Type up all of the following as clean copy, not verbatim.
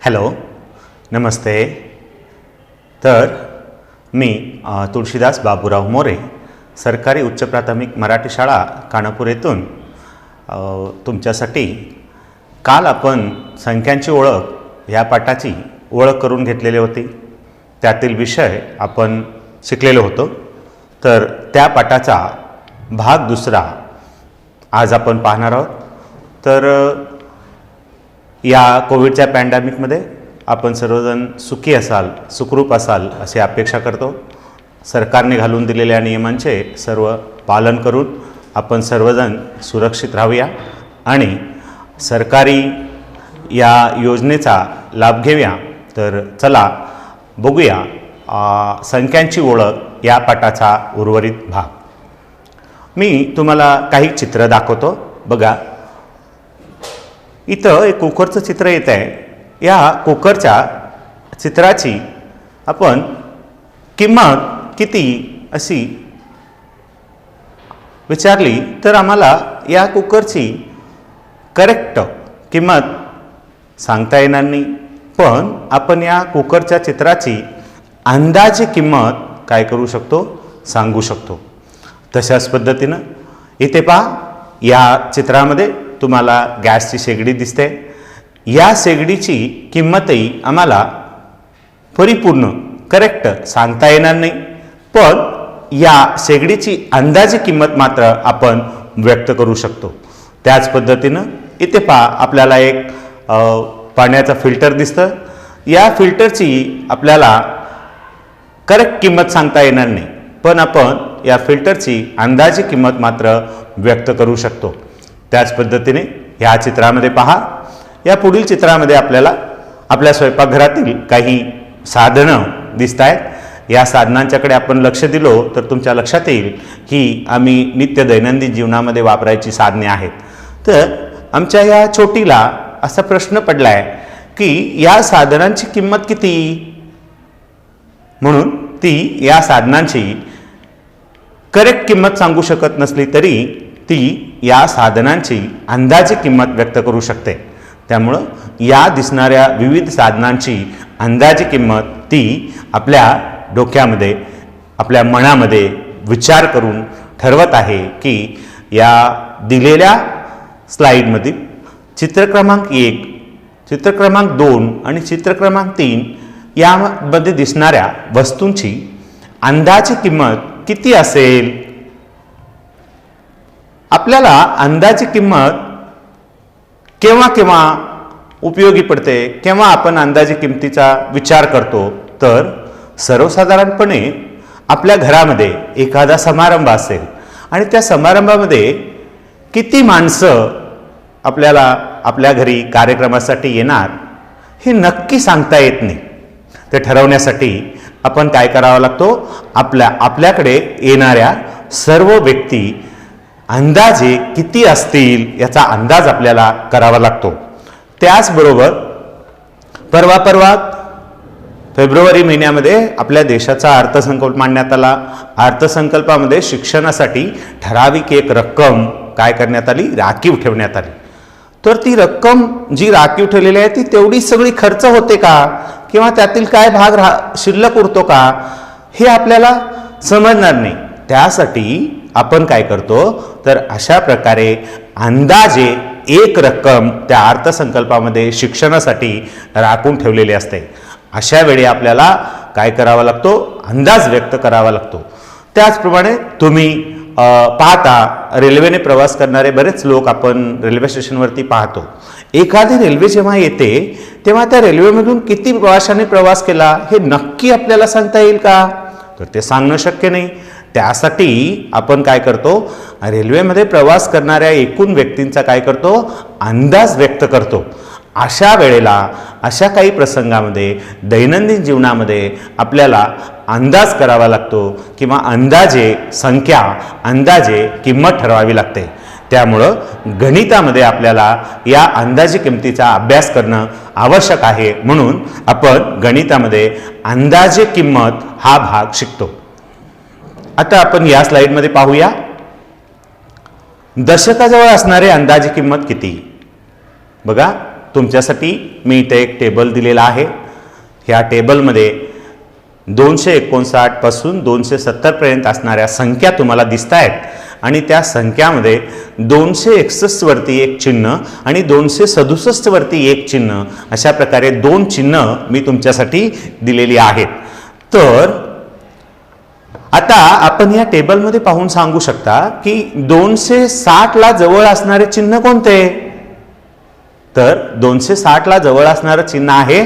Hello, नमस्ते. तर मी तुळशीदास बाबूराव मोरे, सरकारी उच्च प्राथमिक मराठी शाळा कानापूर येथून तुमच्यासाठी काल आपण संख्यांची ओळख ह्या पाठाची ओळख करून घेतलेली होती. त्यातील विषय आपण शिकलेलो होतो. तर त्या पाठाचा भाग दुसरा आज आपण पाहणार आहोत. तर या कोविडच्या पॅन्डेमिकमध्ये आपण सर्वजण सुखी असाल, सुखरूप असाल अशी अपेक्षा करतो. सरकारने घालून दिलेल्या नियमांचे सर्व पालन करून आपण सर्वजण सुरक्षित राहूया आणि सरकारी या योजनेचा लाभ घेऊया. तर चला बघूया संख्यांची ओळख या पाठाचा उर्वरित भाग. मी तुम्हाला काही चित्र दाखवतो. बघा, इथं एक कुकरचं चित्र येत आहे. या कुकरच्या चित्राची आपण किंमत किती अशी विचारली तर आम्हाला या कुकरची करेक्ट किंमत सांगता येणार नाही. पण आपण या कुकरच्या चित्राची अंदाजे किंमत काय करू शकतो, सांगू शकतो. तशाच पद्धतीनं इथे पहा, या चित्रामध्ये तुम्हाला गॅसची शेगडी दिसते. या शेगडीची किंमतही आम्हाला परिपूर्ण करेक्ट सांगता येणार नाही. पण या शेगडीची अंदाजे किंमत मात्र आपण व्यक्त करू शकतो. त्याच पद्धतीनं इथे पहा, आपल्याला एक पाण्याचं फिल्टर दिसतं. या फिल्टरची आपल्याला करेक्ट किंमत सांगता येणार नाही, पण आपण या फिल्टरची अंदाजे किंमत मात्र व्यक्त करू शकतो. त्याच पद्धतीने ह्या चित्रामध्ये पहा, या पुढील चित्रामध्ये आपल्याला आपल्या स्वयंपाकघरातील काही साधनं दिसत आहेत. या साधनांच्याकडे आपण लक्ष दिलो तर तुमच्या लक्षात येईल ही आम्ही नित्य दैनंदिन जीवनामध्ये वापरायची साधने आहेत. तर आमच्या या छोटीला असा प्रश्न पडला आहे की या साधनांची किंमत किती, म्हणून ती या साधनांची करेक्ट किंमत सांगू शकत नसली तरी ती या साधनांची अंदाजे किंमत व्यक्त करू शकते. त्यामुळं या दिसणाऱ्या विविध साधनांची अंदाजे किंमत ती आपल्या डोक्यामध्ये, आपल्या मनामध्ये विचार करून ठरवत आहे की या दिलेल्या स्लाईडमधील चित्र क्रमांक 1, चित्र क्रमांक 2 आणि चित्र क्रमांक 3 यामध्ये दिसणाऱ्या वस्तूंची अंदाजे किंमत किती असेल. आपल्याला अंदाजे किंमत केव्हा केव्हा उपयोगी पडते, केव्हा आपण अंदाजे किंमतीचा विचार करतो. तर सर्वसाधारणपणे आपल्या घरामध्ये एखादा समारंभ असेल आणि त्या समारंभामध्ये किती माणसं आपल्याला आपल्या घरी कार्यक्रमासाठी येणार हे नक्की सांगता येत नाही. ते ठरवण्यासाठी आपण काय करावं लागतो, आपल्याकडे येणाऱ्या सर्व व्यक्ती अंदाजे किती असतील याचा अंदाज आपल्याला करावा लागतो. त्याचबरोबर परवा फेब्रुवारी महिन्यामध्ये आपल्या देशाचा अर्थसंकल्प मांडण्यात आला. अर्थसंकल्पामध्ये शिक्षणासाठी ठराविक एक रक्कम काय करण्यात आली, राखीव ठेवण्यात आली. तर ती रक्कम जी राखीव ठेवलेली आहे ती तेवढी सगळी खर्च होते का, किंवा त्यातील काय भाग शिल्लक उरतो का, हे आपल्याला समजणार नाही. त्यासाठी आपण काय करतो, तर अशा प्रकारे अंदाजे एक रक्कम त्या अर्थसंकल्पामध्ये शिक्षणासाठी राखून ठेवलेली असते. अशा वेळी आपल्याला काय करावा लागतो, अंदाज व्यक्त करावा लागतो. त्याचप्रमाणे तुम्ही पाहता, रेल्वेने प्रवास करणारे बरेच लोक आपण रेल्वे स्टेशनवरती पाहतो. एखादी रेल्वे जेव्हा येते तेव्हा त्या रेल्वेमधून किती प्रवाशांनी प्रवास केला हे नक्की आपल्याला सांगता येईल का, तर ते सांगणं शक्य नाही. त्यासाठी आपण काय करतो, रेल्वेमध्ये प्रवास करणाऱ्या एकूण व्यक्तींचा काय करतो, अंदाज व्यक्त करतो. अशा वेळेला, अशा काही प्रसंगामध्ये दैनंदिन जीवनामध्ये आपल्याला अंदाज करावा लागतो किंवा अंदाजे संख्या, अंदाजे किंमत ठरवावी लागते. त्यामुळं गणितामध्ये आपल्याला या अंदाजे किंमतीचा अभ्यास करणं आवश्यक आहे. म्हणून आपण गणितामध्ये अंदाजे किंमत हा भाग शिकतो. आता आपण या स्लाइडमध्ये पाहूया, दशकाजवळ असणारे अंदाजे किंमत किती. बघा, तुमच्यासाठी मी इथे एक टेबल दिलेला आहे. ह्या टेबलमध्ये 259 पासून 270 पर्यंत असणाऱ्या संख्या तुम्हाला दिसत आहेत आणि त्या संख्यामध्ये 261 वरती एक चिन्ह आणि 267 वरती एक चिन्ह अशा प्रकारे दोन चिन्ह मी तुमच्यासाठी दिलेली आहेत. तर आता आपण या टेबलमध्ये पाहून सांगू शकता की 260 ला जवळ असणारे चिन्ह कोणते. तर 260 ला जवळ असणारं चिन्ह आहे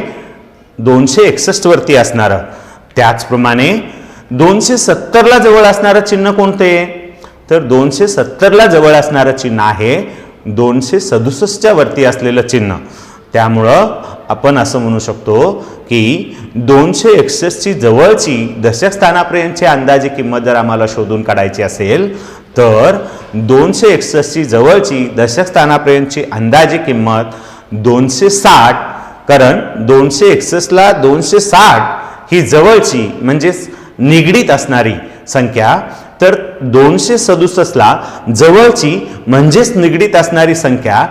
261 वरती असणारं. त्याचप्रमाणे 270 ला जवळ असणारं चिन्ह कोणते. तर 270 ला जवळ असणारं चिन्ह आहे 267 वरती असलेलं चिन्ह. त्यामुळं आपण असं म्हणू शकतो की 261 ची जवळची दशक स्थानापर्यंतची अंदाजे किंमत जर आम्हाला शोधून काढायची असेल तर 261 ची जवळची दशक स्थानापर्यंतची अंदाजे किंमत 260. कारण 261 ला 260 ही जवळची म्हणजेच निगडीत असणारी संख्या, तर 267 ला जवळची म्हणजेच निगडीत असणारी संख्या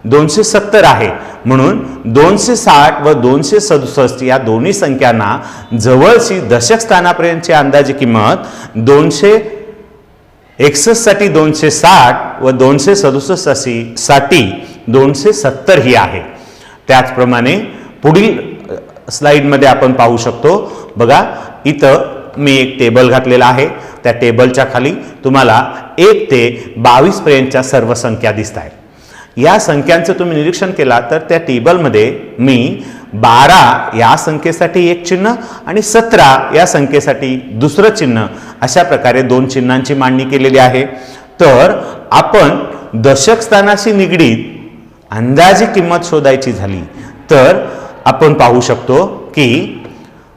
270 आहे. म्हणून 260 व 267 या दोन्ही संख्यांना जवळची दशक स्थानापर्यंतची अंदाजे किंमत 261 साठी 260 व 267 साठी 270 ही आहे. त्याचप्रमाणे पुढील स्लाइडमध्ये आपण पाहू शकतो. बघा, इथं मी एक टेबल घातलेला आहे. त्या टेबलच्या खाली तुम्हाला 1 ते 22 पर्यंतच्या सर्व संख्या दिसत आहेत. या संख्यांचं तुम्ही निरीक्षण केला तर त्या टेबलमध्ये मी 12 या संख्येसाठी एक चिन्ह आणि 17 या संख्येसाठी दुसरं चिन्ह अशा प्रकारे दोन चिन्हांची मांडणी केलेली आहे. तर आपण दशक स्थानाशी निगडीत अंदाजे किंमत शोधायची झाली तर आपण पाहू शकतो की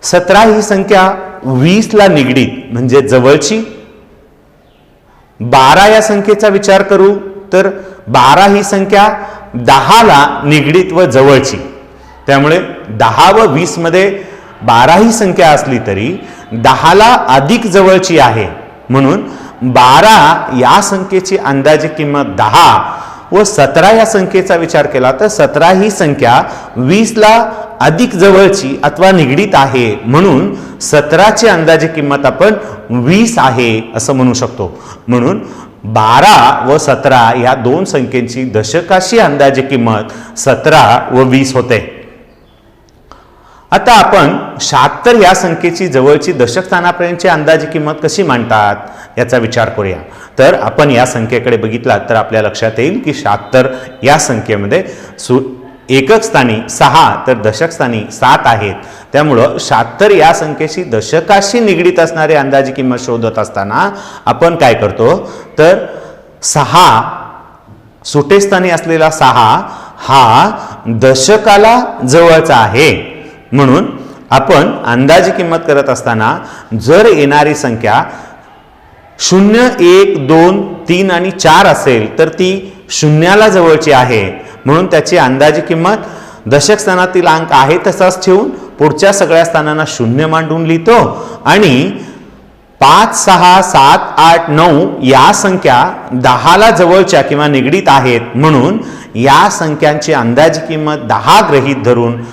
17 ही संख्या 20 ला निगडीत म्हणजे जवळची. 12 या संख्येचा विचार करू तर 12 ही संख्या 10 ला निगडीत व जवळची. त्यामुळे 10 व 20 मध्ये 12 ही संख्या असली तरी 10 ला अधिक जवळची आहे. म्हणून 12 या संख्येची अंदाजे किंमत 10 व 17 या संख्येचा विचार केला तर 17 ही संख्या 20 ला अधिक जवळची अथवा निगडीत आहे. म्हणून 17 ची अंदाजे किंमत आपण 20 आहे असं म्हणू शकतो. म्हणून 12 व 17 या दोन संख्येची दशकाशी अंदाजे किंमत 17 व 20 होते. आता आपण 76 या संख्येची जवळची दशक स्थानापर्यंतची अंदाजे किंमत कशी मांडतात याचा विचार करूया. तर आपण या संख्येकडे बघितला तर आपल्या लक्षात येईल की 76 या संख्येमध्ये एकक स्थानी 6 तर दशक स्थानी 7 आहेत. त्यामुळं 76 या संख्येशी दशकाशी निगडीत असणारी अंदाजे किंमत शोधत असताना आपण काय करतो तर 6 सुटे स्थानी असलेला 6 हा दशकाला जवळचा आहे. म्हणून आपण अंदाजे किंमत करत असताना जर येणारी संख्या 0, 1, 2, 3 आणि 4 असेल तर ती शून्याला जवळची आहे. म्हणून त्याची अंदाजे किंमत दशक स्थानातील अंक आहे तसाच ठेवून पुढच्या सगळ्या स्थानांना 0 मांडून लिहितो आणि 5, 6, 7, 8, 9 या संख्या 10 ला जवळच्या किंवा निगडीत आहेत. म्हणून या संख्यांची अंदाजे किंमत 10 गृहीत धरून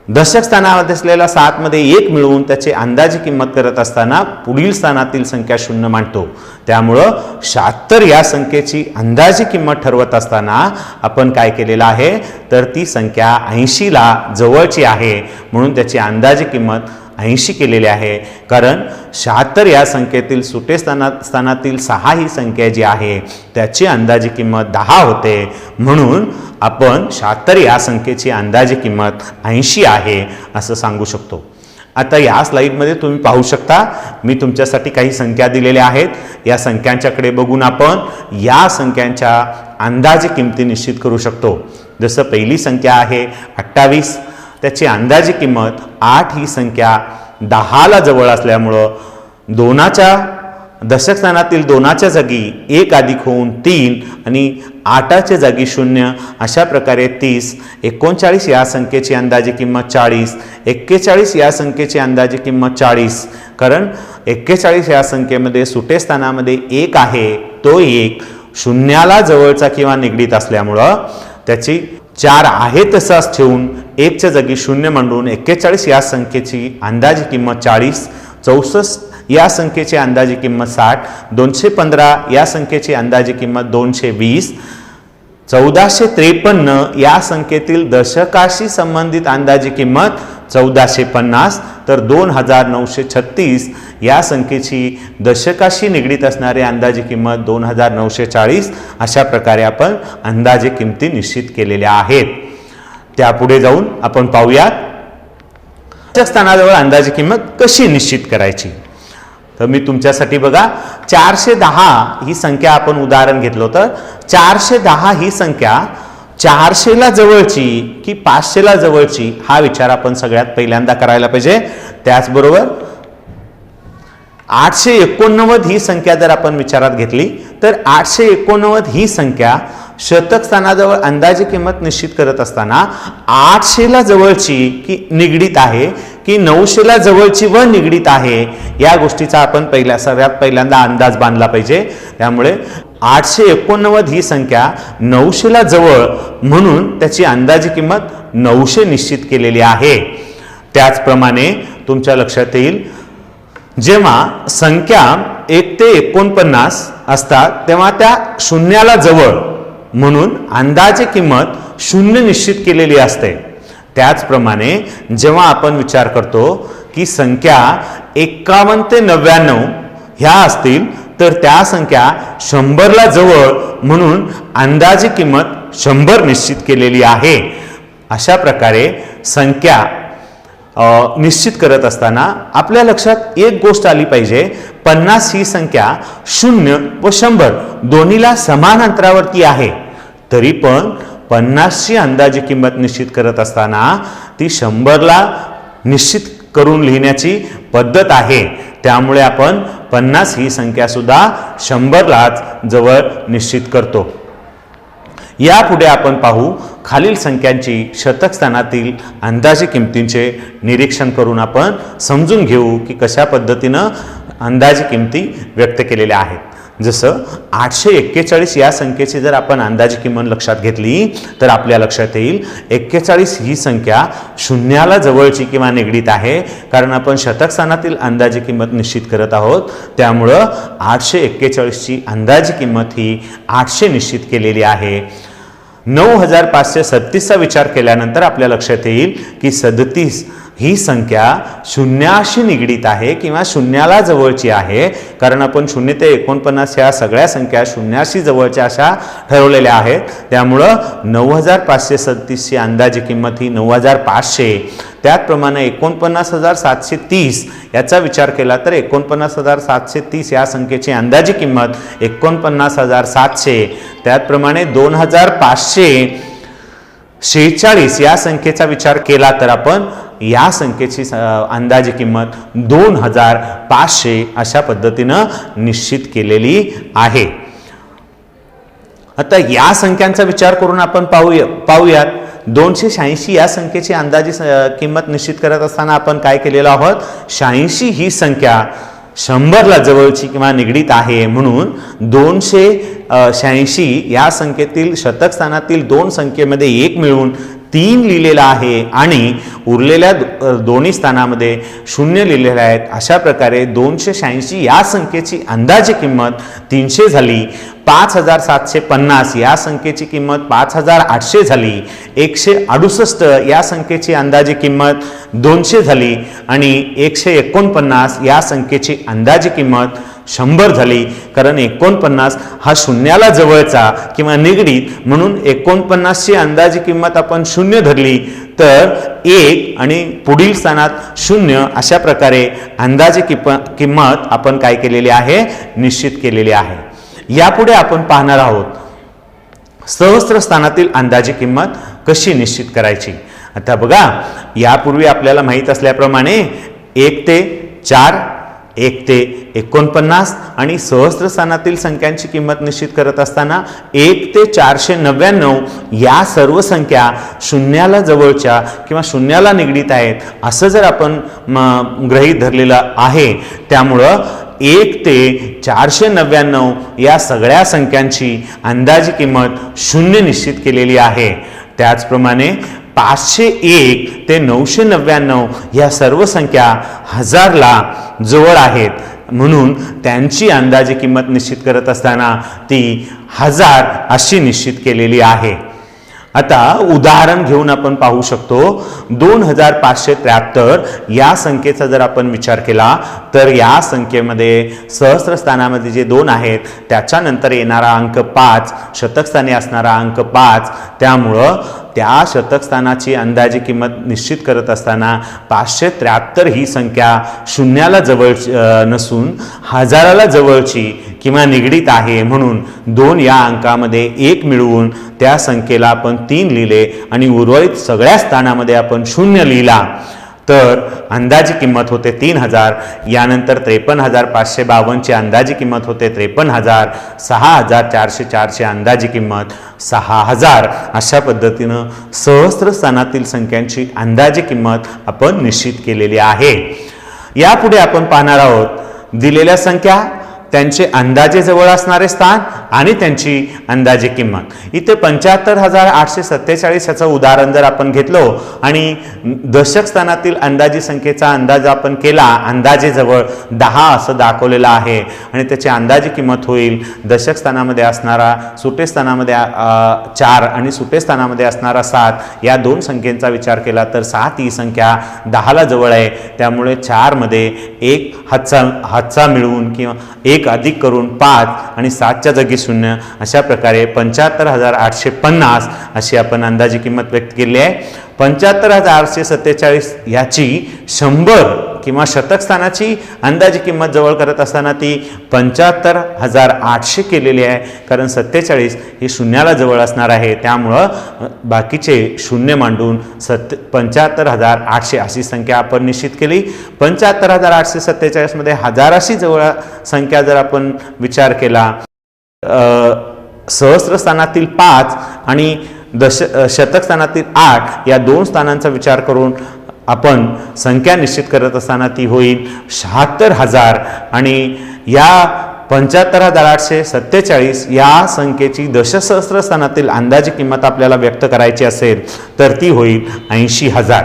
दशक स्थानामध्ये असलेल्या 7 मध्ये 1 मिळवून त्याची अंदाजे किंमत करत असताना पुढील स्थानातील संख्या 0 मांडतो. त्यामुळं 76 या संख्येची अंदाजे किंमत ठरवत असताना आपण काय केलेलं आहे तर ती संख्या 80 ला जवळची आहे. म्हणून त्याची अंदाजे किंमत 80 केलेली आहे. कारण 76 या संख्येतील सुटे स्थानातील 6 ही संख्या जी आहे त्याची अंदाजे किंमत 10 होते. म्हणून आपण 76 या संख्येची अंदाजे किंमत 80 आहे असं सांगू शकतो. आता या स्लाइडमध्ये तुम्ही पाहू शकता मी तुमच्यासाठी काही संख्या दिलेल्या आहेत. या संख्यांच्याकडे बघून आपण या संख्यांच्या अंदाजे किमती निश्चित करू शकतो. जसं पहिली संख्या आहे 28, त्याची अंदाजे किंमत 8 ही संख्या 10 ला जवळ असल्यामुळं दशक स्थानातील 2च्या जागी 1 अधिक होऊन 3 आणि 8च्या जागी 0 अशा प्रकारे 30. 39 या संख्येची अंदाजे किंमत 40. 41 या संख्येची अंदाजे किंमत 40. कारण 41 या संख्येमध्ये सुटे स्थानामध्ये 1 आहे. तो 1 शून्याला जवळचा किंवा निगडीत असल्यामुळं त्याची 4 आहे तसाच ठेवून 1च्या जागी 0 मांडून 41 या संख्येची अंदाजी किंमत 40, 64 या संख्येची अंदाजी किंमत 60, 215 या संख्येची अंदाजी किंमत 220, 1453 या संख्येतील दशकाशी संबंधित अंदाजी किंमत 1450, तर 2936 या संख्येची दशकाशी निगडीत असणारी अंदाजी किंमत 2940 अशा प्रकारे आपण अंदाजे किमती निश्चित केलेल्या आहेत. त्यापुढे जाऊन आपण पाहूयात स्थानाजवळ अंदाजी किंमत कशी निश्चित करायची. तर मी तुमच्यासाठी बघा 410 ही संख्या आपण उदाहरण घेतलं होतं. 410 ही संख्या 400ला जवळची की 500ला जवळची हा विचार आपण सगळ्यात पहिल्यांदा करायला पाहिजे. त्याचबरोबर 889 ही संख्या जर आपण विचारात घेतली तर 889 ही संख्या शतक स्थानाजवळ अंदाजे किंमत निश्चित करत असताना 800ला जवळची की निगडीत आहे की 900ला जवळची व निगडीत आहे या गोष्टीचा आपण सगळ्यात पहिल्यांदा अंदाज बांधला पाहिजे. त्यामुळे 889 ही संख्या 900ला जवळ म्हणून त्याची अंदाजी किंमत 900 निश्चित केलेली आहे. त्याचप्रमाणे तुमच्या लक्षात येईल जेव्हा संख्या 1 ते 49 असतात तेव्हा त्या शून्याला जवळ म्हणून अंदाजे किंमत 0 निश्चित केलेली असते. त्याचप्रमाणे जेव्हा आपण विचार करतो की संख्या 51 ते 99 ह्या असतील तर त्या संख्या 100ला जवळ म्हणून अंदाजे किंमत 100 निश्चित केलेली आहे. अशा प्रकारे संख्या निश्चित करत असताना आपल्या लक्षात एक गोष्ट आली पाहिजे. 50 ही संख्या 0 व 100 दोन्हीला समान अंतरावरती आहे तरी पण 50ची अंदाजी किंमत निश्चित करत असताना ती 100ला निश्चित करून लिहिण्याची पद्धत आहे. त्यामुळे आपण 50 ही संख्या सुद्धा 100लाच जवळ निश्चित करतो. यापुढे आपण पाहू खालील संख्यांची शतक स्थानातील अंदाजे किमतींचे निरीक्षण करून आपण समजून घेऊ की कशा पद्धतीनं अंदाजे किमती व्यक्त केलेल्या आहेत. जसं 841 या संख्येची जर आपण अंदाजे किंमत लक्षात घेतली तर आपल्या लक्षात येईल 41 ही संख्या शून्याला जवळची किंवा निगडीत आहे कारण आपण शतक स्थानातील अंदाजे किंमत निश्चित करत आहोत. त्यामुळं 841ची अंदाजे किंमत ही 800 निश्चित केलेली आहे. 9537 चा विचार केल्यानंतर आपल्या लक्षात येईल की 37 ही संख्या शून्याशी निगडीत आहे किंवा शून्याला जवळची आहे कारण आपण 0 ते 49 या सगळ्या संख्या शून्याशी जवळच्या अशा ठरवलेल्या आहेत. त्यामुळं 9537 ची अंदाजी किंमत ही 9500. त्याचप्रमाणे 49730 याचा विचार केला तर 49730 या संख्येची अंदाजी किंमत 49700. त्याचप्रमाणे 2546 या संख्येचा विचार केला तर आपण या संख्येची अंदाजी किंमत 2500 अशा पद्धतीनं निश्चित केलेली आहे. आता या संख्यांचा विचार करून आपण पाहूयात 286 या संख्येची अंदाजी किंमत निश्चित करत असताना आपण काय केलेलं आहोत. 86 ही संख्या 100ला जवळची किंवा निगडीत आहे म्हणून 286 या संख्येतील शतक स्थानातील 2 संख्येमध्ये 1 मिळून 3 लिहिलेला आहे आणि उरलेल्या दोन्ही स्थानामध्ये 0 लिहिलेले आहेत. अशा प्रकारे 286 या संख्येची अंदाजे किंमत 300 झाली. 5750 या संख्येची किंमत 5800 झाली. 168 या संख्येची अंदाजे किंमत 200 झाली आणि 149 या संख्येची अंदाजे किंमत 100 झाली कारण 49 हा शून्याला जवळचा किंवा निगडीत म्हणून 49 ची अंदाजी किंमत आपण 0 धरली तर 1 आणि पुढील स्थानात 0 अशा प्रकारे अंदाजे किंमत आपण काय केलेली आहे निश्चित केलेली आहे. यापुढे आपण पाहणार आहोत सहस्त्र स्थानातील अंदाजे किंमत कशी निश्चित करायची. आता बघा यापूर्वी आपल्याला माहित असल्याप्रमाणे 1 ते 4, 1 ते 49 आणि सहस्त्र स्थानातील संख्यांची किंमत निश्चित करत असताना 1 ते 499 या सर्व संख्या शून्याला जवळच्या किंवा शून्याला निगडीत आहेत असं जर आपण गृहीत धरलेलं आहे. त्यामुळं 1 ते 499 या सगळ्या संख्यांची अंदाजी किंमत 0 निश्चित केलेली आहे. त्याचप्रमाणे 501 ते 999 ह्या सर्व संख्या हजारला जवळ आहेत, म्हणून त्यांची अंदाजे किंमत निश्चित करत असताना ती 1000 अशी निश्चित केलेली आहे. आता उदाहरण घेऊन आपण पाहू शकतो 2573 या संख्येचा जर आपण विचार केला तर या संख्येमध्ये सहस्र स्थानामध्ये जे 2 आहेत त्याच्यानंतर येणारा अंक 5, शतक स्थानी असणारा अंक 5, त्यामुळं त्या शतक स्थानाची अंदाजे किंमत निश्चित करत असताना 573 ही संख्या शून्याला जवळ नसून हजाराला जवळची किंवा निगडीत आहे, म्हणून 2 या अंकामध्ये 1 मिळवून त्या संख्येला आपण 3 लिहिले आणि उर्वरित सगळ्या स्थानामध्ये आपण 0 लिहिला तर अंदाजी किंमत होते 3000. यानंतर 53,552 ची अंदाजी किंमत होते 53,000. 6,404 ची अंदाजी किंमत 6,000. अशा पद्धतीनं सहस्त्र स्थानातील संख्यांची अंदाजी किंमत आपण निश्चित केलेली आहे. यापुढे आपण पाहणार आहोत दिलेल्या संख्या, त्यांचे अंदाजे जवळ असणारे स्थान आणि त्यांची अंदाजे किंमत. इथे 75,847 याचं उदाहरण जर आपण घेतलो आणि दशक स्थानातील अंदाजी संख्येचा अंदाज आपण केला, अंदाजे जवळ 10 असं दाखवलेलं आहे आणि त्याची अंदाजी किंमत होईल दशक स्थानामध्ये असणारा, सुटे स्थानामध्ये 4 आणि सुटे स्थानामध्ये असणारा 7 या 2 संख्येचा विचार केला तर 7 ही संख्या 10ला जवळ आहे, त्यामुळे 4 मध्ये 1 हातचा मिळवून किंवा 1 अधिक करून 5 आणि 7च्या जागी 0 अशा प्रकारे 75,850 अशी आपण अंदाजी किंमत व्यक्त केली आहे. 75,847 याची 100 किंवा शतक स्थानाची अंदाजी किंमत जवळ करत असताना ती 75,800 केलेली आहे, कारण 47 ही शून्याला जवळ असणार आहे, त्यामुळं बाकीचे शून्य मांडून 75,800 अशी संख्या आपण निश्चित केली. 75,847 मध्ये हजाराशी जवळ संख्या जर आपण विचार केला, सहस्र स्थानातील 5 आणि शतक स्थानातील 8 या 2 स्थानांचा विचार करून आपण संख्या निश्चित करत असताना ती होईल 76,000 आणि या 75,847 या संख्येची दशसहस्र स्थानातील अंदाजे किंमत आपल्याला व्यक्त करायची असेल तर ती होईल 80,000.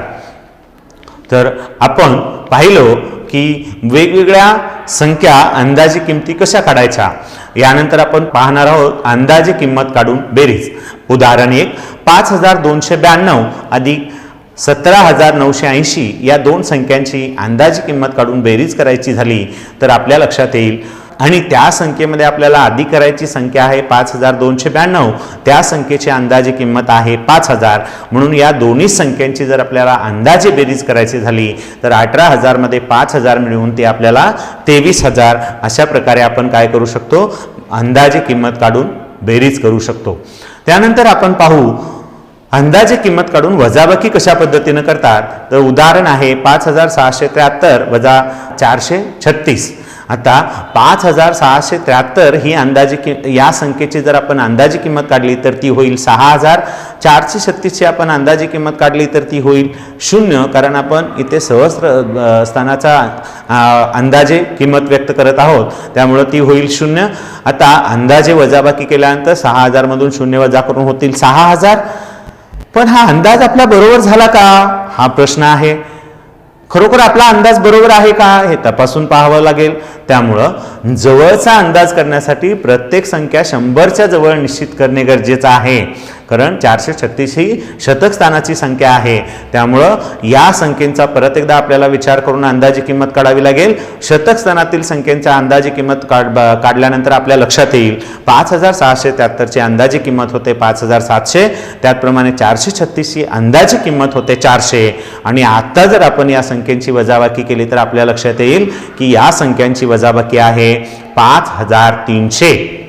तर आपण पाहिलो की वेगवेगळ्या संख्या अंदाजे किमती कशा काढायच्या. यानंतर आपण पाहणार आहोत अंदाजे किंमत काढून बेरीज. उदाहरण 1, 5,292 अधिक 17,980 या 2 संख्यांची अंदाजी किंमत काढून बेरीज करायची झाली तर आपल्या लक्षात येईल, आणि त्या संख्येमध्ये आपल्याला अधिक करायची संख्या आहे 5,292, त्या संख्येची अंदाजे किंमत आहे 5,000, म्हणून या दोन्ही संख्यांची जर आपल्याला अंदाजे बेरीज करायची झाली तर 18,000 मध्ये 5,000 मिळवून ते आपल्याला 23,000 अशा प्रकारे आपण काय करू शकतो, अंदाजे किंमत काढून बेरीज करू शकतो. त्यानंतर आपण पाहू अंदाजे किंमत काढून वजाबाकी कशा पद्धतीने करतात. तर उदाहरण आहे 5,673 वजा 436. आता 5,673 ही या संख्येची जर आपण अंदाजी किंमत काढली तर ती होईल 6,000. 436ची आपण अंदाजी किंमत काढली तर ती होईल 0, कारण आपण इथे सहस्र स्थानाचा अंदाजे किंमत व्यक्त करत आहोत, त्यामुळे ती होईल 0. आता अंदाजे वजाबाकी केल्यानंतर 6,000 मधून 0 वजा करून होतील 6,000. पण हा अंदाज आपला बरोबर झाला का हा प्रश्न आहे. खरोखर आपला अंदाज बरोबर आहे का हे तपासून पाहावं लागेल. त्यामुळं जवळचा अंदाज करण्यासाठी प्रत्येक संख्या 100च्या जवळ निश्चित करणे गरजेचं आहे, कारण 436 ही शतक स्थानाची संख्या आहे. त्यामुळं या संख्येचा परत एकदा आपल्याला विचार करून अंदाजी किंमत काढावी लागेल. शतक स्थानातील संख्येचा अंदाजी किंमत काढल्यानंतर आपल्या लक्षात येईल 5,673 ची अंदाजी किंमत होते 5,700, त्याचप्रमाणे 436 ची अंदाजी किंमत होते 400, आणि आता जर आपण या संख्येची वजाबाकी केली तर आपल्या लक्षात येईल की या संख्यांची वजाबाकी आहे 5,300.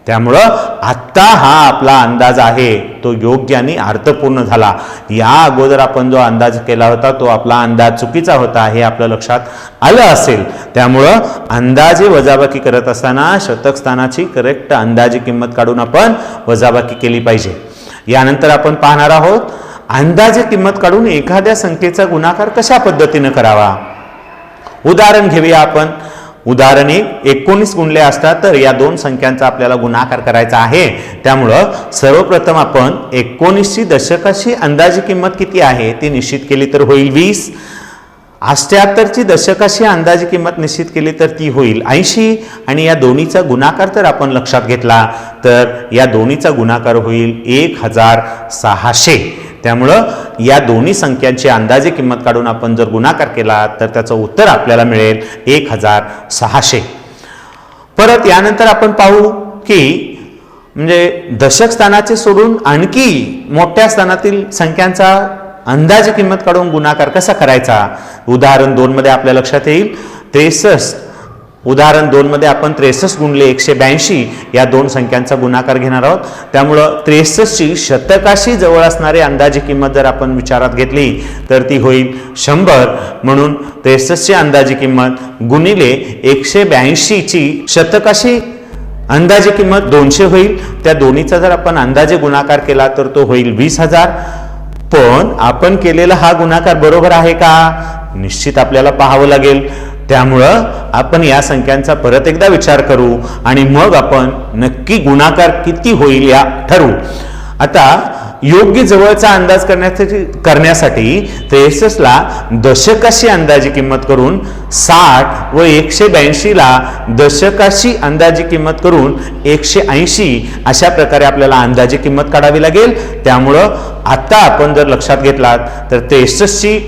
त्यामुळं आत्ता हा आपला अंदाज आहे तो योग्य आणि अर्थपूर्ण झाला. या अगोदर आपण जो अंदाज केला होता तो आपला अंदाज चुकीचा होता हे आपल्या लक्षात आलं असेल. त्यामुळं अंदाजे वजाबाकी करत असताना शतक स्थानाची करेक्ट अंदाजी किंमत काढून आपण वजाबाकी केली पाहिजे. यानंतर आपण पाहणार आहोत अंदाजे किंमत काढून एखाद्या संख्येचा गुणाकार कशा पद्धतीने करावा. उदाहरण घेऊया आपण. उदाहरण 19 गुणले असतात तर या दोन संख्यांचा आपल्याला गुणाकार करायचा आहे. त्यामुळं सर्वप्रथम आपण 19 ची दशकाशी अंदाजे किंमत किती आहे ती निश्चित केली तर होईल 20. 78 ची दशकाशी अंदाजे किंमत निश्चित केली तर ती होईल 80. आणि या दोन्हीचा गुणाकार तर आपण लक्षात घेतला तर या दोन्हीचा गुणाकार होईल 1600. त्यामुळं या दोन्ही संख्यांची अंदाजे किंमत काढून आपण जर गुणाकार केला तर त्याचं उत्तर आपल्याला मिळेल 1600. परत यानंतर आपण पाहू की म्हणजे दशक स्थानाचे सोडून आणखी मोठ्या स्थानातील संख्यांचा अंदाजे किंमत काढून गुणाकार कसा करायचा. उदाहरण 2 मध्ये आपल्या लक्षात येईल 63. उदाहरण 2 मध्ये आपण 63 गुणले 182 या दोन संख्यांचा गुणाकार घेणार आहोत. त्यामुळं 63 ची शतकाशी जवळ असणारी अंदाजे किंमत जर आपण विचारात घेतली तर ती होईल 100. म्हणून 63 ची अंदाजे किंमत गुणिले 182 ची शतकाशी अंदाजे किंमत 200 होईल. त्या दोन्हीचा जर आपण अंदाजे गुणाकार केला तर तो होईल 20,000. पण आपण केलेला हा गुणाकार बरोबर आहे का निश्चित आपल्याला पाहावं लागेल. त्यामुळं आपण या संख्यांचा परत एकदा विचार करू आणि मग आपण नक्की गुणाकार किती होईल या ठरवू. आता योग्य जवळचा अंदाज करण्यासाठी 63 ला दशकाशी अंदाजी किंमत करून 60 व 182 ला दशकाशी अंदाजी किंमत करून 180 अशा प्रकारे आपल्याला अंदाजी किंमत काढावी लागेल. त्यामुळं आता आपण जर लक्षात घेतलात तर 63 ची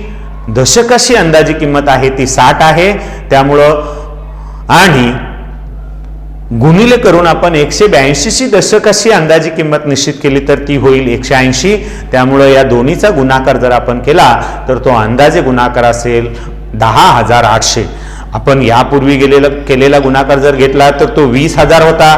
दशकाशी अंदाजी किंमत आहे ती 60 आहे. त्यामुळं आणि गुणिले करून आपण 182 ची दशकाशी अंदाजी किंमत निश्चित केली तर ती होईल 180. त्यामुळे या दोन्हीचा गुणाकार जर आपण केला तर तो अंदाजे गुणाकार असेल 10,800. आपण यापूर्वी केलेला गुणाकार जर घेतला तर तो 20,000 होता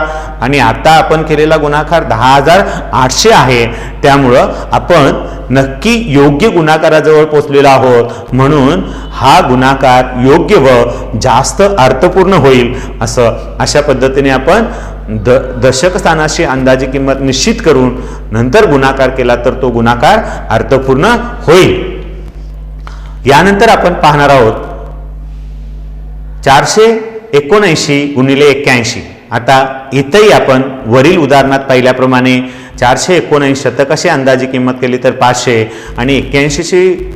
आणि आता आपण केलेला गुणाकार 10,800 आहे. त्यामुळं आपण नक्की योग्य गुणाकाराजवळ पोहोचलेलो आहोत. म्हणून हा गुणाकार योग्य व जास्त अर्थपूर्ण होईल अशा पद्धतीने आपण दशक स्थानाशी अंदाजे किंमत निश्चित करून नंतर गुणाकार केला तर तो गुणाकार अर्थपूर्ण होईल. यानंतर आपण पाहणार आहोत 479 गुणिले 81. आता इथंही आपण वरील उदाहरणात पाहिल्याप्रमाणे 479 शतकाशी अंदाजी किंमत केली तर 500 आणि 81 ची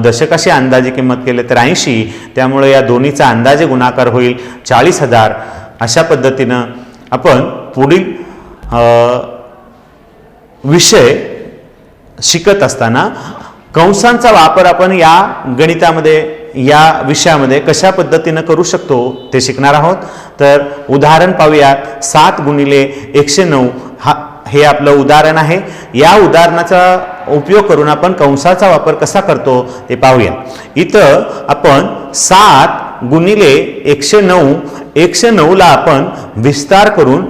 दशकाशी अंदाजी किंमत केली तर 80. त्यामुळे या दोन्हीचा अंदाजे गुणाकार होईल 40,000. अशा पद्धतीनं आपण पुढील विषय शिकत असताना कंसांचा वापर आपण या गणितामध्ये या विषयामध्ये कशा पद्धतीनं करू शकतो ते शिकणार आहोत. तर उदाहरण पाहूयात 7 गुणिले 109 हे आपलं उदाहरण आहे. या उदाहरणाचा उपयोग करून आपण कंसाचा वापर कसा करतो ते पाहूया. इथं आपण 7 गुणिले 109 ला आपण विस्तार करून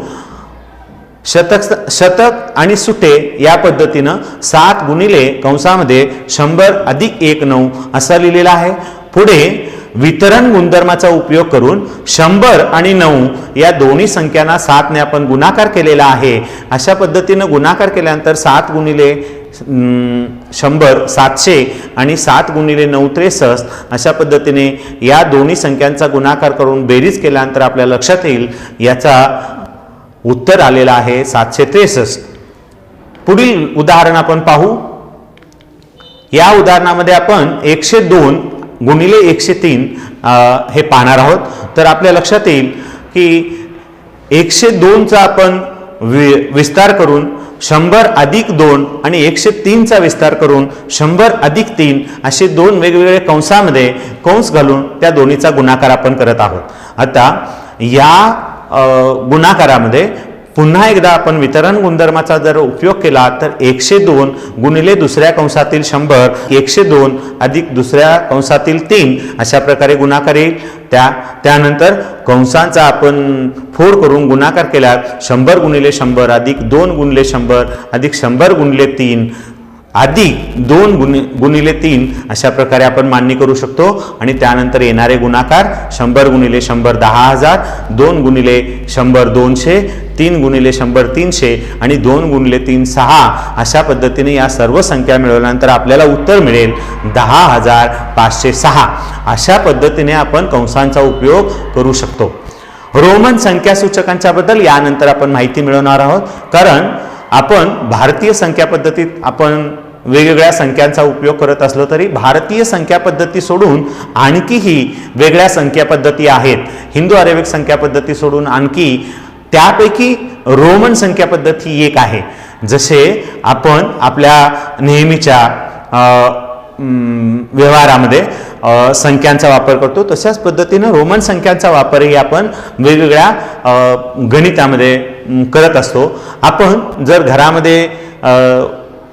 शतक आणि सुटे या पद्धतीनं 7 गुणिले कंसामध्ये 100 अधिक 19 असा लिहिलेला आहे. पुढे वितरण गुणधर्माचा उपयोग करून 100 आणि 9 या दोन्ही संख्यांना 7 ने आपण गुणाकार केलेला आहे. अशा पद्धतीनं गुणाकार केल्यानंतर 7 गुणिले 100 700 आणि 7 गुणिले 9 63. अशा पद्धतीने या दोन्ही संख्यांचा गुणाकार करून बेरीज केल्यानंतर आपल्या लक्षात येईल याचा उत्तर आलेला आहे 763. पुढील उदाहरण आपण पाहू. या उदाहरणामध्ये आपण 102 गुणिले 103 हे पाहणार आहोत. तर आपल्या लक्षात येईल की 102 चा आपण विस्तार करून 100 अधिक 2 आणि 103 चा विस्तार करून 100 अधिक 3 असे दोन वेगवेगळे कंसामध्ये कंस घालून त्या दोन्हीचा गुणाकार आपण करत आहोत. आता या गुणाकारामध्ये पुन्हा एकदा आपण वितरण गुणधर्माचा जर उपयोग केला तर 102 गुणिले दुसऱ्या कंसातील 100 102 अधिक दुसऱ्या कंसातील 3 अशा प्रकारे गुणाकार येईल. त्यानंतर कंसांचा आपण फोड करून गुणाकार केल्यास 100 गुणिले 100 अधिक 2 गुणिले 100 अधिक 100 गुणिले 3 अधिक 2 गुणिले 3 अशा प्रकारे आपण मांडणी करू शकतो. आणि त्यानंतर येणारे गुणाकार 100 गुणिले 100 10,000 2 गुणिले 100 200 3 गुणिले 100 300 आणि 2 गुणिले 3 6 अशा पद्धतीने या सर्व संख्या मिळवल्यानंतर आपल्याला उत्तर मिळेल 10,506. अशा पद्धतीने आपण कंसांचा उपयोग करू शकतो. रोमन संख्यासूचकांच्या बद्दल यानंतर आपण माहिती मिळवणार आहोत, कारण आपण भारतीय संख्या पद्धतीत आपण वेगवेगळ्या संख्यांचा उपयोग करत असलो तरी भारतीय संख्या पद्धती सोडून आणखीही वेगळ्या संख्या पद्धती आहेत. हिंदू अरेबिक संख्या पद्धती सोडून आणखी त्यापैकी रोमन संख्या पद्धती एक आहे. जसे आपण आपल्या नेहमीच्या व्यवहारामध्ये संख्यांचा वापर करतो, तशाच पद्धतीनं रोमन संख्यांचा वापरही आपण वेगवेगळ्या गणितामध्ये करत असतो. आपण जर घरामध्ये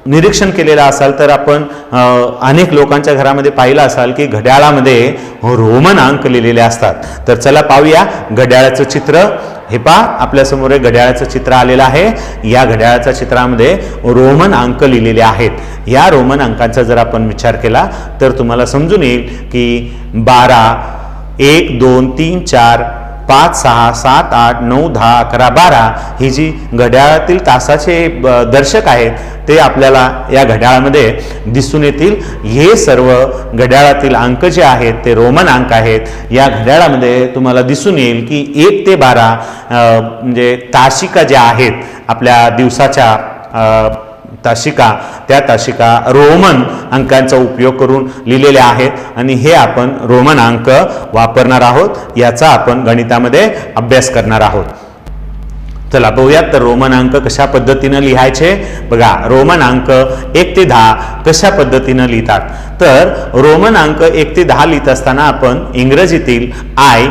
निरीक्षण केलेलं असाल तर आपण अनेक लोकांच्या घरामध्ये पाहिलं असाल की घड्याळामध्ये रोमन अंक लिहिलेले असतात. तर चला पाहूया घड्याळाचं चित्र. हे पहा, आपल्यासमोर घड्याळाचं चित्र आलेलं आहे. या घड्याळाच्या चित्रामध्ये रोमन अंक लिहिलेले आहेत. या रोमन अंकांचा जर आपण विचार केला तर तुम्हाला समजून येईल की 12, 1, 2, 3, 4, 5, 6, 7, 8, 9, 10, 11, 12 ही जी घड्याळातील तासाचे दर्शक आहेत ते आपल्याला या घड्याळामध्ये दिसून येतील. हे सर्व घड्याळातील अंक जे आहेत ते रोमन अंक आहेत. या घड्याळामध्ये तुम्हाला दिसून येईल की 1 ते 12 म्हणजे तासिका ज्या आहेत आपल्या दिवसाच्या तासिका, त्या तासिका रोमन अंकांचा उपयोग करून लिहिलेल्या आहेत आणि हे आपण रोमन अंक वापरणार आहोत. याचा आपण गणितामध्ये अभ्यास करणार आहोत. चला बघूयात तर रोमन अंक कशा पद्धतीनं लिहायचे. बघा, रोमन अंक 1 ते 10 कशा पद्धतीनं लिहितात. तर रोमन अंक 1 ते 10 लिहित असताना आपण इंग्रजीतील आय,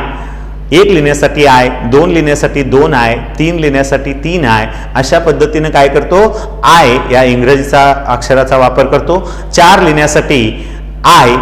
1 लिहिण्यासाठी आय, 2 लिहिण्यासाठी 2 आय, 3 लिहिण्यासाठी 3 आय अशा पद्धतीनं काय करतो, आय या इंग्रजीचा अक्षराचा वापर करतो. 4 लिहिण्यासाठी आय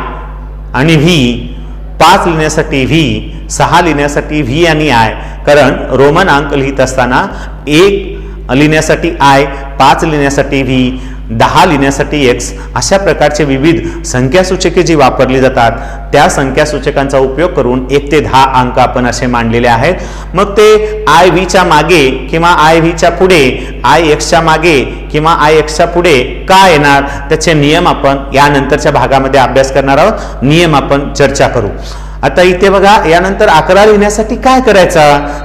आणि व्ही, 5 लिहिण्यासाठी व्ही, 6 लिहिण्यासाठी व्ही आणि आय. कारण रोमन अंक लिहित असताना 1 लिहिण्यासाठी आय, 5 लिहिण्यासाठी व्ही, 10 लिहिण्यासाठी एक्स अशा प्रकारचे विविध संख्यासूचके जी वापरली जातात त्या संख्यासूचकांचा उपयोग करून 1 ते 10 अंक आपण असे मांडलेले आहेत. मग ते आय व्हीच्या मागे किंवा आय व्हीच्या पुढे, आय एक्सच्या मागे किंवा आय एक्सच्या पुढे का येणार त्याचे नियम आपण यानंतरच्या भागामध्ये अभ्यास करणार आहोत. नियम आपण चर्चा करू. आता इथे बघा, यानंतर 11 लिहिण्यासाठी काय करायचा,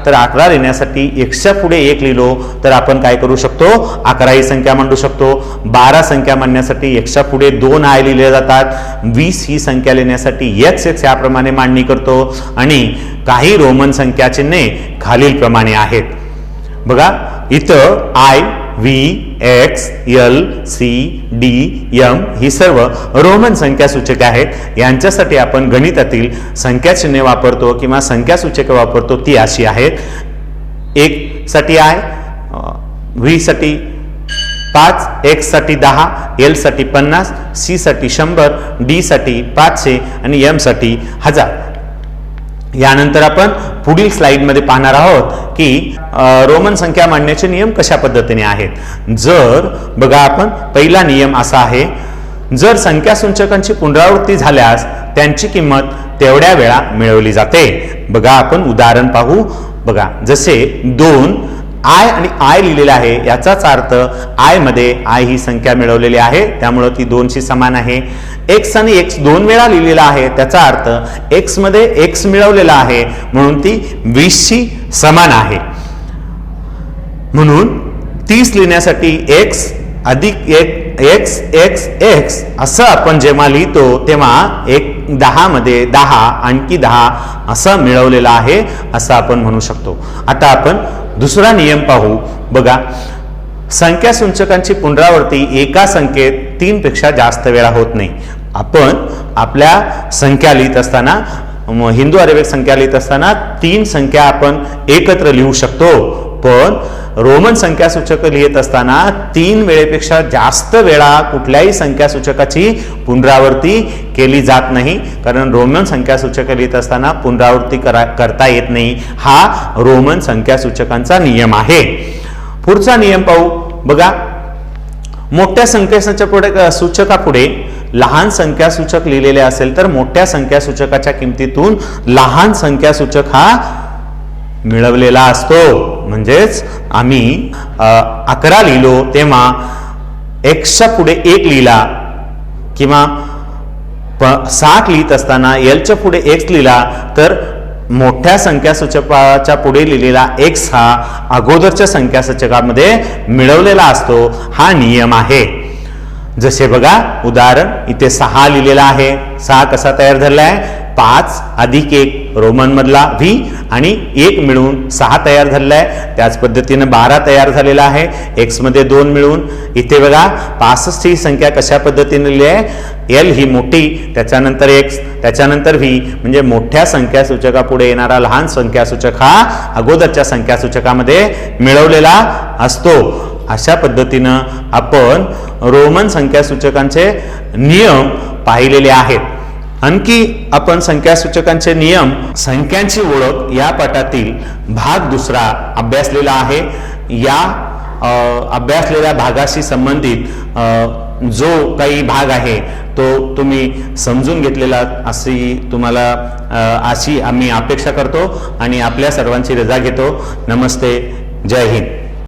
तर 11 लिहिण्यासाठी एक्सच्या पुढे 1 लिहिलो तर आपण काय करू शकतो, 11 ही संख्या मांडू शकतो. 12 संख्या मांडण्यासाठी एक्सच्या पुढे 2 आय लिहिले जातात. 20 ही संख्या लिहिण्यासाठी एक्स एक्स याप्रमाणे मांडणी करतो. आणि काही रोमन संख्या चिन्हे खालील प्रमाणे आहेत. बघा, इथं I, V, X, L, C, D, M ही सर्व रोमन संख्यासूचके आहेत. यांच्यासाठी आपण गणितातील संख्या चिन्हे वापरतो किंवा संख्यासूचके वापरतो ती अशी आहेत. 1 साठी आय, व्ही साठी 5, एक्स साठी 10, एल साठी 50, सी साठी 100, डी साठी 500 आणि एम साठी 1000. यानंतर आपण पुढील स्लाइडमध्ये पाहणार आहोत की रोमन संख्या मांडण्याचे नियम कशा पद्धतीने आहेत. जर बघा, आपण पहिला नियम असा आहे, जर संख्यासूचकांची पुनरावृत्ती झाल्यास त्यांची किंमत तेवढ्या वेळा मिळवली जाते. बघा, आपण उदाहरण पाहू. बघा, जसे 2 आय आणि आय लिहिलेला आहे, याचाच अर्थ आय मध्ये आय ही संख्या मिळवलेली आहे त्यामुळे ती 2 शी समान आहे. एक्स आणि एक्स 2 वेळा लिहिलेला आहे, त्याचा अर्थ एक्स मध्ये एक्स मिळवलेला आहे म्हणून ती 20 शी समान आहे. म्हणून 30 लिहिण्यासाठी एक्स अधिक एक्स एक्स एक्स असं आपण जेव्हा लिहितो तेव्हा 10 मध्ये 10 आणखी 10 असं मिळवलेला आहे असं आपण म्हणू शकतो. आता आपण दुसरा नियम पाहू. बघा, संख्यासूचकांची पुनरावृत्ती एका संख्येत 3 पेक्षा जास्त वेळा होत नाही. आपण आपल्या संख्या लिहित असताना, हिंदू अरेबिक संख्या लिहित असताना 3 संख्या आपण एकत्र लिहू शकतो. पण रोमन संख्यासूचक लिहित असताना 3 वेळेपेक्षा जास्त वेळा कुठल्याही संख्यासूचकाची पुनरावृत्ती केली जात नाही. कारण रोमन संख्यासूचक लिहित असताना पुनरावृत्ती करता येत नाही. हा रोमन संख्यासूचकांचा नियम आहे. पुढचा नियम पाहू. बघा, मोठ्या संख्यासूचकापुढे लहान संख्यासूचक लिहिलेले असेल तर मोठ्या संख्यासूचकाच्या किमतीतून लहान संख्यासूचक हा मिळवलेला असतो. म्हणजेच आम्ही 11 लिहिलो तेव्हा एक्सच्या पुढे 1 लिहिला किंवा 60 लिहित असताना एलच्या पुढे एक्स लिहिला तर मोठ्या संख्यासूचकाच्या पुढे लिहिलेला x हा अगोदरच्या संख्यासूचकामध्ये मिळवलेला असतो, हा नियम आहे. जसे बघा उदाहरण इथे 6 लिहिलेला आहे. 6 कसा तयार झालाय? 5 अधिक 1 रोमन मधला v आणि 1 मिळून 6 तयार झालेला आहे. त्याच पद्धतीने 12 तयार झालेला आहे x मध्ये 2 मिळून. इथे बघा 65 ही संख्या कशा पद्धतीने लिहिली आहे? l ही मोठी, त्याच्यानंतर x, त्याच्यानंतर v, म्हणजे मोठ्या संख्यासूचकापुढे येणारा लहान संख्यासूचक हा अगोदरच्या संख्यासूचकामध्ये मिळवलेला असतो. अशा पद्धतीनं आपण रोमन संख्यासूचकांचे नियम पाहिलेले आहेत. आणखी आपण संख्यासूचकांचे नियम, संख्यांची ओळख या पाठातील भाग दुसरा अभ्यासलेला आहे. या अभ्यासलेल्या भागाशी संबंधित जो काही भाग आहे तो तुम्ही समजून घेतलेला अशी आम्ही अपेक्षा करतो आणि आपल्या सर्वांची रजा घेतो. नमस्ते, जय हिंद.